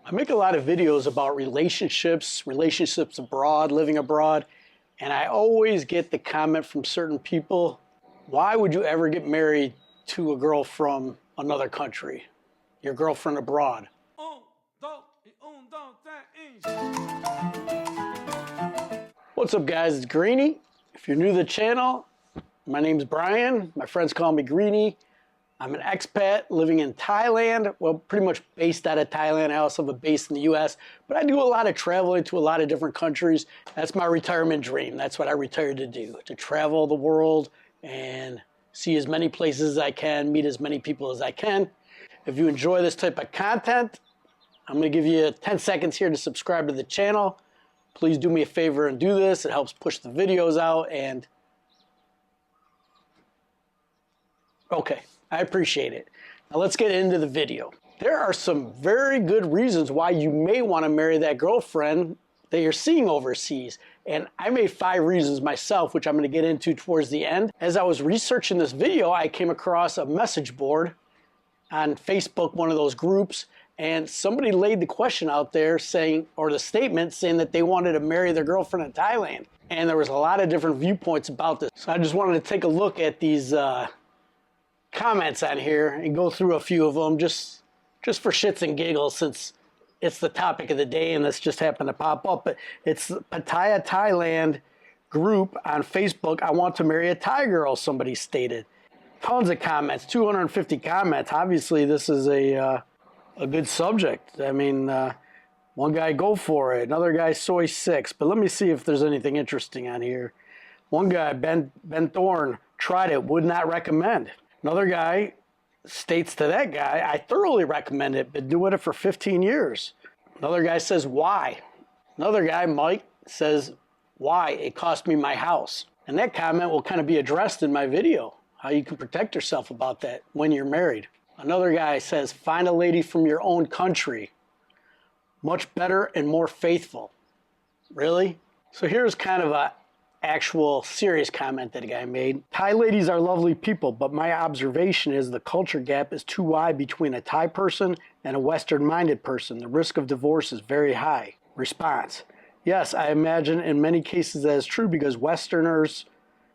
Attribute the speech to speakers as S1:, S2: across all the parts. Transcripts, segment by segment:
S1: I make a lot of videos about relationships abroad, living abroad, and I always get the comment from certain people, why would you ever get married to a girl from another country, your girlfriend abroad? What's up guys, it's Greeny. If you're new to the channel, my name's Brian. My friends call me Greeny. I'm an expat living in Thailand, well, pretty much based out of Thailand. I also have a base in the US, but I do a lot of traveling to a lot of different countries. That's my retirement dream. That's what I retired to do, to travel the world and see as many places as I can, meet as many people as I can. If you enjoy this type of content, I'm gonna give you 10 seconds here to subscribe to the channel. Please do me a favor and do this. It helps push the videos out and okay. I appreciate it. Now let's get into the video. There are some very good reasons why you may want to marry that girlfriend that you're seeing overseas. And I made 5 reasons myself, which I'm going to get into towards the end. As I was researching this video, I came across a message board on Facebook, one of those groups, and somebody laid the question out there saying, or the statement saying that they wanted to marry their girlfriend in Thailand. And there was a lot of different viewpoints about this. So I just wanted to take a look at these comments on here and go through a few of them just for shits and giggles, since it's the topic of the day and this just happened to pop up. But it's Pattaya Thailand group on Facebook. I want to marry a Thai girl, somebody stated. Tons of comments, 250 comments. Obviously this is a good subject. I mean, one guy, go for it, another guy, soy 6. But let me see if there's anything interesting on here. One guy, Ben Thorne, tried it, would not recommend. Another guy states to that guy, I thoroughly recommend it, been doing it for 15 years. Another guy says, why? Another guy, Mike, says, why? It cost me my house. And that comment will kind of be addressed in my video, how you can protect yourself about that when you're married. Another guy says, find a lady from your own country. Much better and more faithful. Really? So here's kind of a actual serious comment that a guy made. Thai ladies are lovely people, but my observation is the culture gap is too wide between a Thai person and a Western-minded person. The risk of divorce is very high. Response: yes, I imagine in many cases that is true because Westerners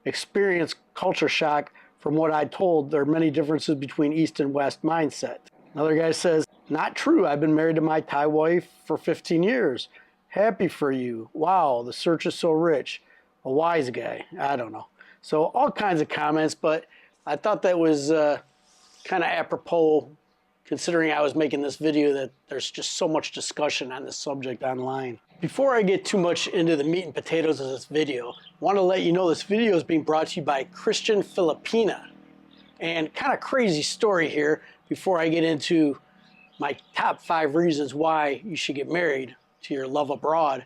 S1: experience culture shock. From what I told, there are many differences between East and West mindset. Another guy says, not true. I've been married to my Thai wife for 15 years. Happy for you. Wow, the search is so rich. A wise guy. I don't know. So all kinds of comments, but I thought that was kind of apropos considering I was making this video, that there's just so much discussion on this subject online. Before I get too much into the meat and potatoes of this video, I want to let you know this video is being brought to you by Christian Filipina. And kind of crazy story here before I get into my top 5 reasons why you should get married to your love abroad.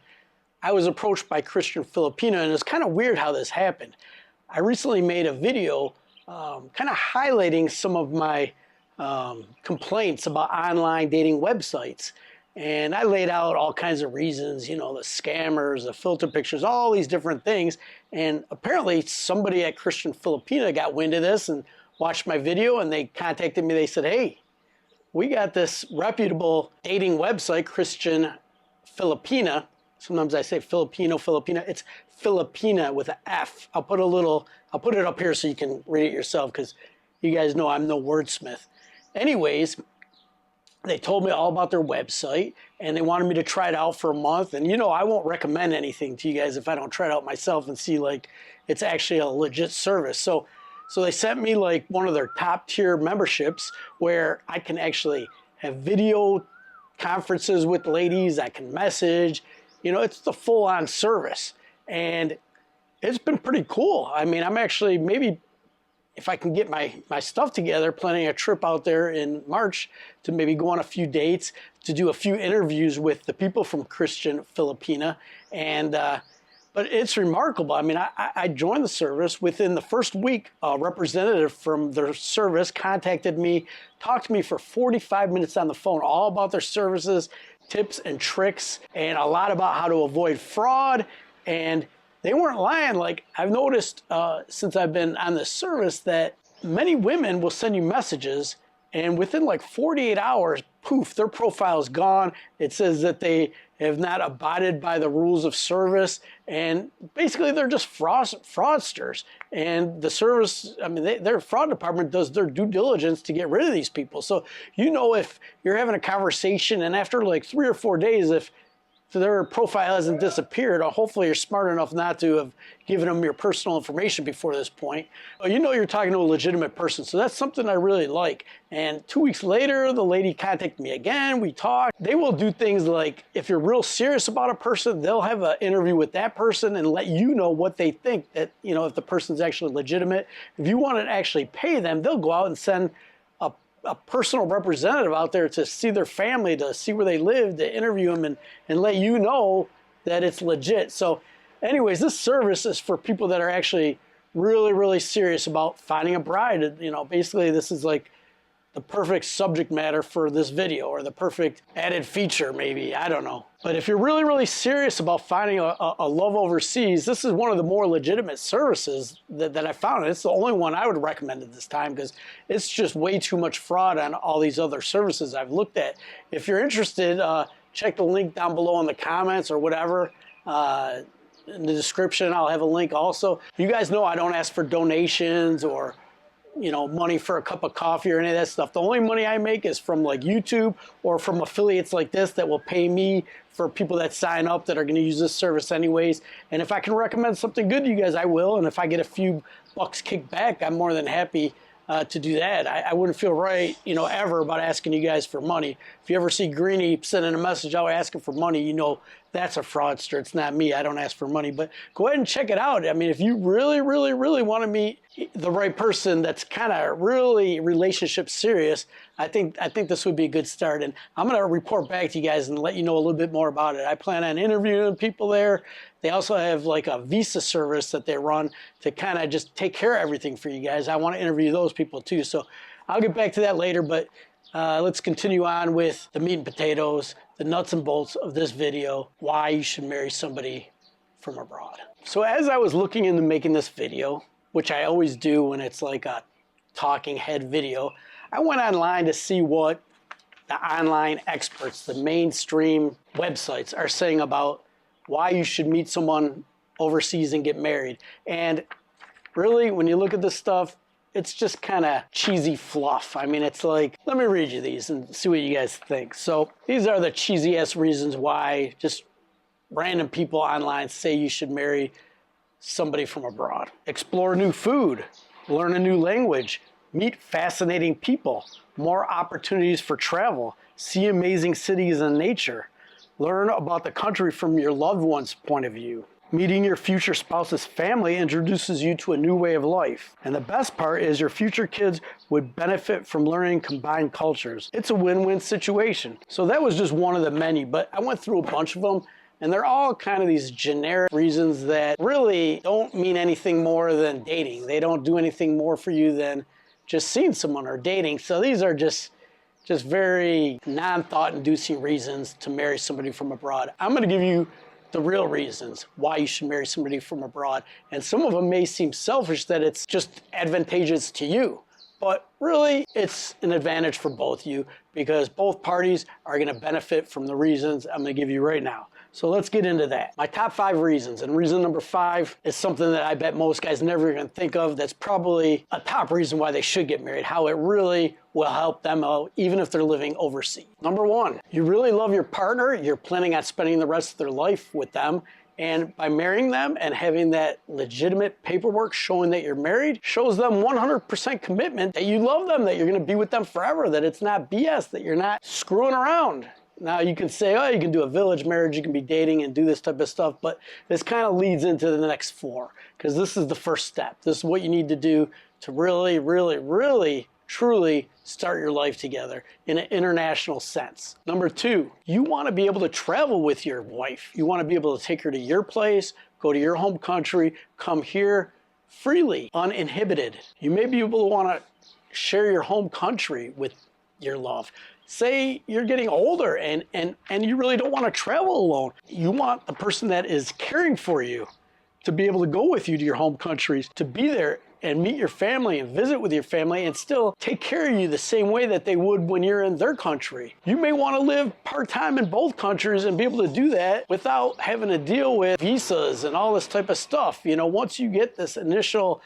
S1: I was approached by Christian Filipina, and it's kind of weird how this happened. I recently made a video kind of highlighting some of my complaints about online dating websites. And I laid out all kinds of reasons, you know, the scammers, the filter pictures, all these different things. And apparently somebody at Christian Filipina got wind of this and watched my video, and they contacted me. They said, hey, we got this reputable dating website, Christian Filipina. Sometimes I say Filipino, Filipina. It's Filipina with an F. I'll put it up here so you can read it yourself, because you guys know I'm no wordsmith. Anyways, they told me all about their website, and they wanted me to try it out for a month. And you know, I won't recommend anything to you guys if I don't try it out myself and see like it's actually a legit service. So they sent me like one of their top tier memberships where I can actually have video conferences with ladies. I can message. You know, it's the full-on service, and it's been pretty cool. I mean, I'm actually, maybe if I can get my stuff together, planning a trip out there in March to maybe go on a few dates, to do a few interviews with the people from Christian Filipina. And but it's remarkable. I mean, I joined the service. Within the first week, a representative from their service contacted me, talked to me for 45 minutes on the phone, all about their services, tips and tricks, and a lot about how to avoid fraud. And they weren't lying. Like, I've noticed since I've been on this service that many women will send you messages and within like 48 hours, poof, their profile is gone. It says that they have not abided by the rules of service, and basically they're just fraudsters. And the service, I mean, their fraud department does their due diligence to get rid of these people. So, you know, if you're having a conversation and after like 3 or 4 days, if their profile hasn't disappeared, or hopefully you're smart enough not to have given them your personal information before this point, you know you're talking to a legitimate person. So that's something I really like. And 2 weeks later, the lady contacted me again, we talked. They will do things like, if you're real serious about a person, they'll have an interview with that person and let you know what they think, that, you know, if the person's actually legitimate. If you want to actually pay them, they'll go out and send a personal representative out there to see their family, to see where they live, to interview them and let you know that it's legit. So anyways, this service is for people that are actually really, really serious about finding a bride. You know, basically this is like the perfect subject matter for this video, or the perfect added feature maybe, I don't know. But if you're really, really serious about finding a love overseas, this is one of the more legitimate services that I found. It's the only one I would recommend at this time, because it's just way too much fraud on all these other services I've looked at. If you're interested, check the link down below in the comments or whatever. In the description, I'll have a link also. You guys know I don't ask for donations or, you know, money for a cup of coffee or any of that stuff. The only money I make is from like YouTube or from affiliates like this that will pay me for people that sign up that are going to use this service anyways. And if I can recommend something good to you guys, I will. And if I get a few bucks kicked back, I'm more than happy to do that. I wouldn't feel right, you know, ever about asking you guys for money. If you ever see Greeny sending a message out asking for money, you know that's a fraudster. It's not me. I don't ask for money. But go ahead and check it out. I mean, if you really, really, really want to meet the right person that's kind of really relationship serious, I think this would be a good start. And I'm going to report back to you guys and let you know a little bit more about it. I plan on interviewing people there. They also have like a visa service that they run to kind of just take care of everything for you guys. I want to interview those people too. So I'll get back to that later, but let's continue on with the meat and potatoes, the nuts and bolts of this video, why you should marry somebody from abroad. So as I was looking into making this video, which I always do when it's like a talking head video, I went online to see what the online experts, the mainstream websites are saying about why you should meet someone overseas and get married. And really, when you look at this stuff, it's just kind of cheesy fluff. I mean, it's like, let me read you these and see what you guys think. So these are the cheesy-ass reasons why just random people online say you should marry somebody from abroad. Explore new food, learn a new language, meet fascinating people, more opportunities for travel, see amazing cities and nature, learn about the country from your loved one's point of view. Meeting your future spouse's family introduces you to a new way of life. And the best part is your future kids would benefit from learning combined cultures. It's a win-win situation. So that was just one of the many, but I went through a bunch of them, and they're all kind of these generic reasons that really don't mean anything more than dating. They don't do anything more for you than just seeing someone or dating. So these are just very non-thought inducing reasons to marry somebody from abroad. I'm going to give you the real reasons why you should marry somebody from abroad. And some of them may seem selfish, that it's just advantageous to you. But really, it's an advantage for both of you, because both parties are going to benefit from the reasons I'm going to give you right now. So let's get into that. My top 5 reasons, and reason number 5 is something that I bet most guys never even think of. That's probably a top reason why they should get married, how it really will help them out, even if they're living overseas. Number 1, you really love your partner, you're planning on spending the rest of their life with them, and by marrying them and having that legitimate paperwork showing that you're married, shows them 100% commitment that you love them, that you're going to be with them forever, that it's not BS, that you're not screwing around. Now you can say, oh, you can do a village marriage, you can be dating and do this type of stuff, but this kind of leads into the next 4, because this is the first step. This is what you need to do to really, really, really, truly start your life together in an international sense. Number 2, you want to be able to travel with your wife. You want to be able to take her to your place, go to your home country, come here freely, uninhibited. You may be able to want to share your home country with your love. Say you're getting older and you really don't want to travel alone. You want the person that is caring for you to be able to go with you to your home countries, to be there and meet your family and visit with your family and still take care of you the same way that they would when you're in their country. You may want to live part-time in both countries and be able to do that without having to deal with visas and all this type of stuff. You know, once you get this initial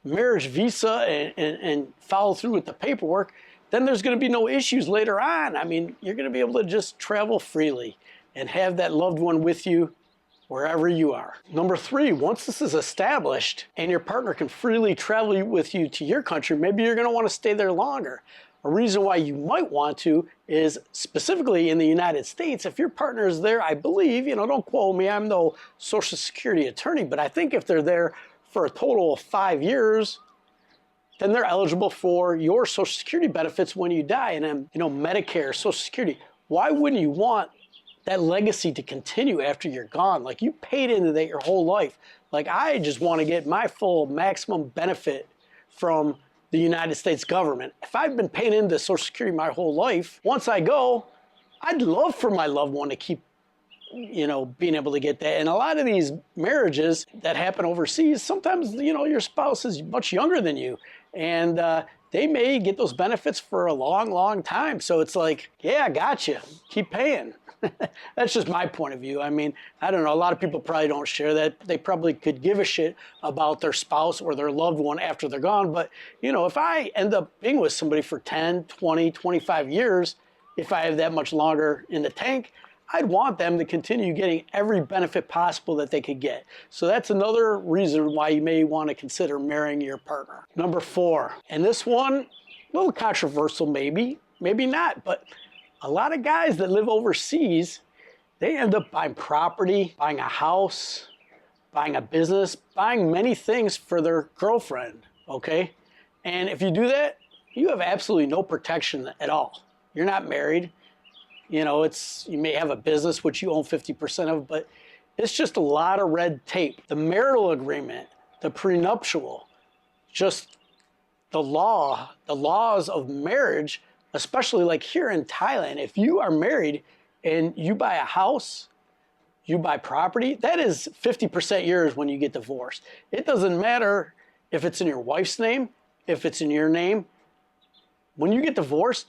S1: marriage visa and follow through with the paperwork, then there's going to be no issues later on. I mean, you're going to be able to just travel freely and have that loved one with you wherever you are. Number 3, once this is established and your partner can freely travel with you to your country, maybe you're going to want to stay there longer. A reason why you might want to is specifically in the United States, if your partner is there, I believe, you know, don't quote me, I'm no Social Security attorney, but I think if they're there for a total of 5 years, then they're eligible for your Social Security benefits when you die. And then, you know, Medicare, Social Security. Why wouldn't you want that legacy to continue after you're gone? Like, you paid into that your whole life. Like, I just want to get my full maximum benefit from the United States government. If I've been paying into Social Security my whole life, once I go, I'd love for my loved one to keep, you know, being able to get that. And a lot of these marriages that happen overseas, sometimes, you know, your spouse is much younger than you, and they may get those benefits for a long, long time. So it's like, yeah, I got you. Keep paying. That's just my point of view. I mean, I don't know. A lot of people probably don't share that. They probably could give a shit about their spouse or their loved one after they're gone. But, you know, if I end up being with somebody for 10, 20, 25 years, if I have that much longer in the tank, I'd want them to continue getting every benefit possible that they could get. So that's another reason why you may want to consider marrying your partner. Number 4, and this one, a little controversial maybe, maybe not, but a lot of guys that live overseas, they end up buying property, buying a house, buying a business, buying many things for their girlfriend, okay? And if you do that, you have absolutely no protection at all. You're not married. You know, you may have a business which you own 50% of, but it's just a lot of red tape. The marital agreement, the prenuptial, just the laws of marriage, especially like here in Thailand, if you are married and you buy a house, you buy property, that is 50% yours when you get divorced. It doesn't matter if it's in your wife's name, if it's in your name. When you get divorced,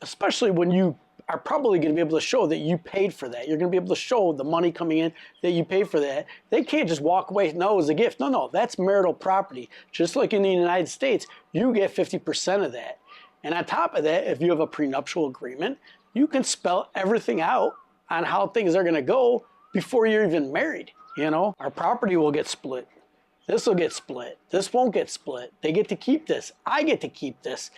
S1: especially when you are probably going to be able to show that you paid for that. You're going to be able to show the money coming in that you paid for that. They can't just walk away, no, it was a gift. No, that's marital property. Just like in the United States, you get 50% of that. And on top of that, if you have a prenuptial agreement, you can spell everything out on how things are going to go before you're even married. You know, our property will get split. This will get split. This won't get split. They get to keep this. I get to keep this.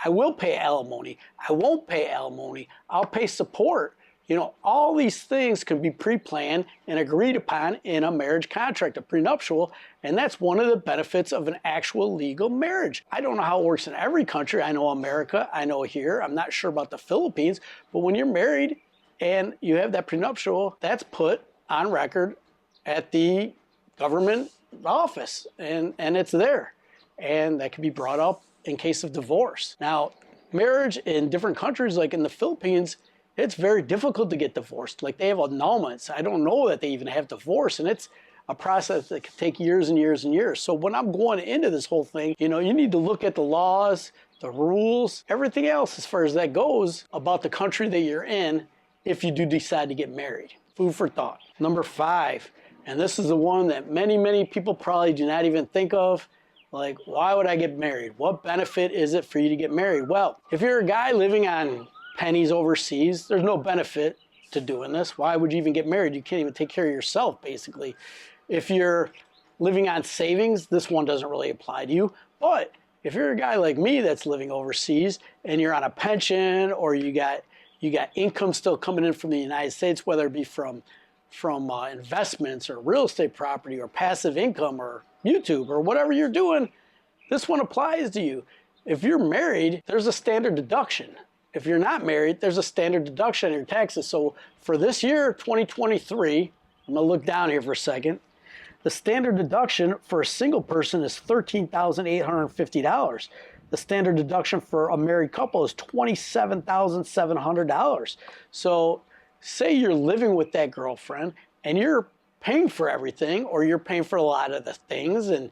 S1: I will pay alimony. I won't pay alimony. I'll pay support. You know, all these things can be pre-planned and agreed upon in a marriage contract, a prenuptial, and that's one of the benefits of an actual legal marriage. I don't know how it works in every country. I know America, I know here. I'm not sure about the Philippines, but when you're married and you have that prenuptial, that's put on record at the government office, and it's there. And that can be brought up in case of divorce. Now, marriage in different countries, like in the Philippines, it's very difficult to get divorced. Like, they have annulments. I don't know that they even have divorce, and it's a process that can take years and years and years. So when I'm going into this whole thing, you know, you need to look at the laws, the rules, everything else as far as that goes about the country that you're in if you do decide to get married. Food for thought. Number 5, and this is the one that many, many people probably do not even think of. Like, why would I get married? What benefit is it for you to get married? Well, if you're a guy living on pennies overseas, there's no benefit to doing this. Why would you even get married? You can't even take care of yourself, basically. If you're living on savings, this one doesn't really apply to you. But if you're a guy like me that's living overseas and you're on a pension, or you got income still coming in from the United States, whether it be from investments or real estate property or passive income or YouTube or whatever you're doing, this one applies to you. If you're married, there's a standard deduction. If you're not married, there's a standard deduction on your taxes. So for this year, 2023, I'm gonna look down here for a second. The standard deduction for a single person is $13,850. The standard deduction for a married couple is $27,700. So say you're living with that girlfriend and you're paying for everything, or you're paying for a lot of the things, and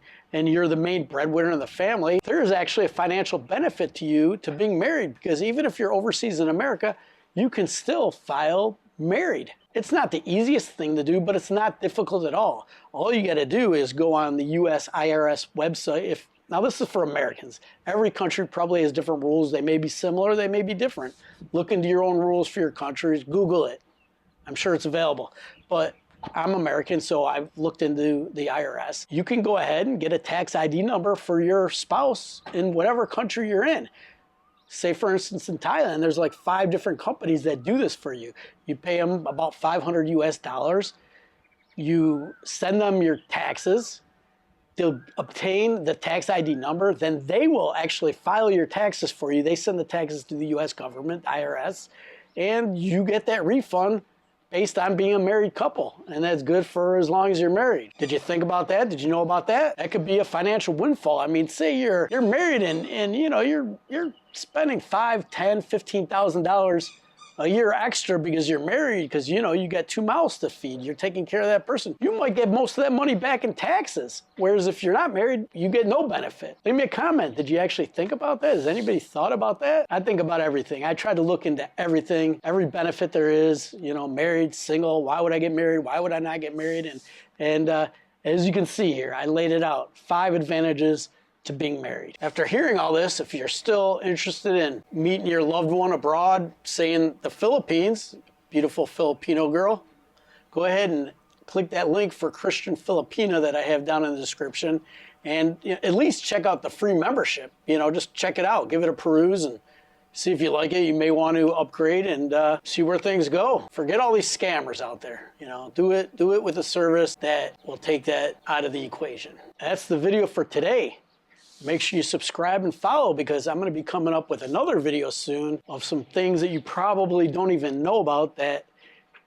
S1: you're the main breadwinner in the family, there is actually a financial benefit to you to being married, because even if you're overseas in America, you can still file married. It's not the easiest thing to do, but it's not difficult at all. All you got to do is go on the US IRS website. Now this is for Americans. Every country probably has different rules. They may be similar, they may be different. Look into your own rules for your countries, Google it. I'm sure it's available. But I'm American, so I've looked into the IRS. You can go ahead and get a tax ID number for your spouse in whatever country you're in. Say, for instance, in Thailand, there's like 5 different companies that do this for you. You pay them about $500 US. You send them your taxes. They'll obtain the tax ID number. Then they will actually file your taxes for you. They send the taxes to the US government, IRS, and you get that refund based on being a married couple. And that's good for as long as you're married. Did you think about that? Did you know about that? That could be a financial windfall. I mean, say you're married and you know, you're spending $5,000, $10,000, $15,000 a year extra because you're married, because you know you got 2 mouths to feed. You're taking care of that person. You might get most of that money back in taxes. Whereas if you're not married, you get no benefit. Leave me a comment. Did you actually think about that? Has anybody thought about that? I think about everything. I try to look into everything, every benefit there is, you know, married, single, why would I get married? Why would I not get married? And as you can see here, I laid it out, 5 advantages to being married. After hearing all this, if you're still interested in meeting your loved one abroad, say in the Philippines, beautiful Filipino girl, go ahead and click that link for Christian Filipina that I have down in the description, and you know, at least check out the free membership. You know, just check it out, give it a peruse, and see if you like it. You may want to upgrade and see where things go. Forget all these scammers out there. You know, do it with a service that will take that out of the equation. That's the video for today. Make sure you subscribe and follow, because I'm going to be coming up with another video soon of some things that you probably don't even know about, that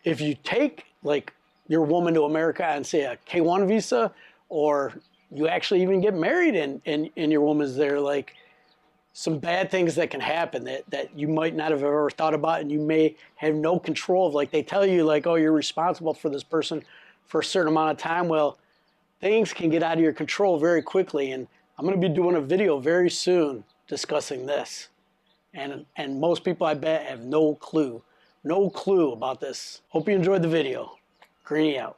S1: if you take like your woman to America and say a K1 visa, or you actually even get married and your woman's there, like some bad things that can happen that you might not have ever thought about, and you may have no control of. Like they tell you like, oh, you're responsible for this person for a certain amount of time. Well, things can get out of your control very quickly, and I'm going to be doing a video very soon discussing this. And most people, I bet, have no clue about this. Hope you enjoyed the video. Greeny out.